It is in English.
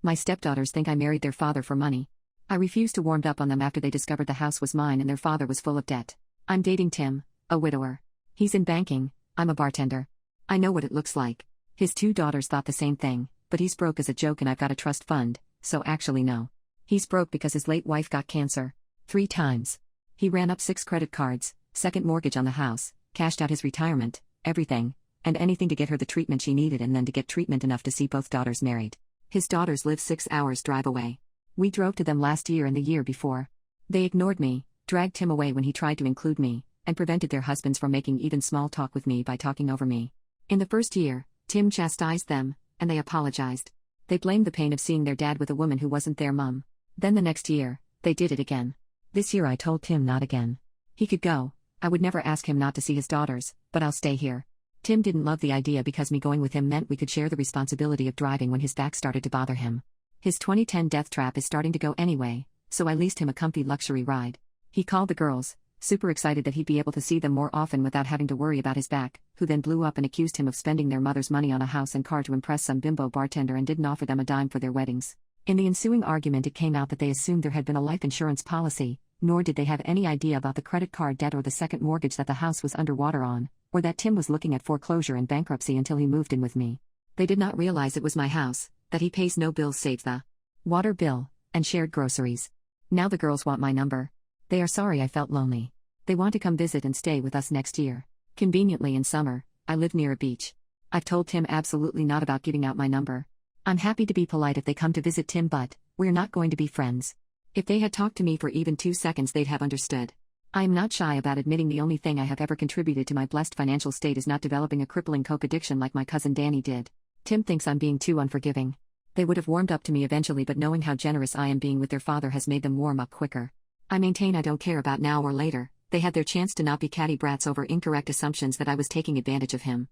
My stepdaughters think I married their father for money. I refused to warm up on them after they discovered the house was mine and their father was full of debt. I'm dating Tim, a widower. He's in banking, I'm a bartender. I know what it looks like. His 2 daughters thought the same thing, but he's broke as a joke and I've got a trust fund, so actually no. He's broke because his late wife got cancer. 3 times. He ran up 6 credit cards, second mortgage on the house, cashed out his retirement, everything, and anything to get her the treatment she needed and then to get treatment enough to see both daughters married. His daughters live 6 hours drive away. We drove to them last year and the year before. They ignored me, dragged Tim away when he tried to include me, and prevented their husbands from making even small talk with me by talking over me. In the first year, Tim chastised them, and they apologized. They blamed the pain of seeing their dad with a woman who wasn't their mum. Then the next year, they did it again. This year I told Tim not again. He could go, I would never ask him not to see his daughters, but I'll stay here. Tim didn't love the idea because me going with him meant we could share the responsibility of driving when his back started to bother him. His 2010 death trap is starting to go anyway, so I leased him a comfy luxury ride. He called the girls, super excited that he'd be able to see them more often without having to worry about his back, who then blew up and accused him of spending their mother's money on a house and car to impress some bimbo bartender and didn't offer them a dime for their weddings. In the ensuing argument it came out that they assumed there had been a life insurance policy, nor did they have any idea about the credit card debt or the second mortgage that the house was underwater on, or that Tim was looking at foreclosure and bankruptcy until he moved in with me. They did not realize it was my house, that he pays no bills save the water bill, and shared groceries. Now the girls want my number. They are sorry I felt lonely. They want to come visit and stay with us next year. Conveniently in summer, I live near a beach. I've told Tim absolutely not about giving out my number. I'm happy to be polite if they come to visit Tim, but we're not going to be friends. If they had talked to me for even 2 seconds they'd have understood. I am not shy about admitting the only thing I have ever contributed to my blessed financial state is not developing a crippling coke addiction like my cousin Danny did. Tim thinks I'm being too unforgiving. They would have warmed up to me eventually, but knowing how generous I am being with their father has made them warm up quicker. I maintain I don't care about now or later. They had their chance to not be catty brats over incorrect assumptions that I was taking advantage of him.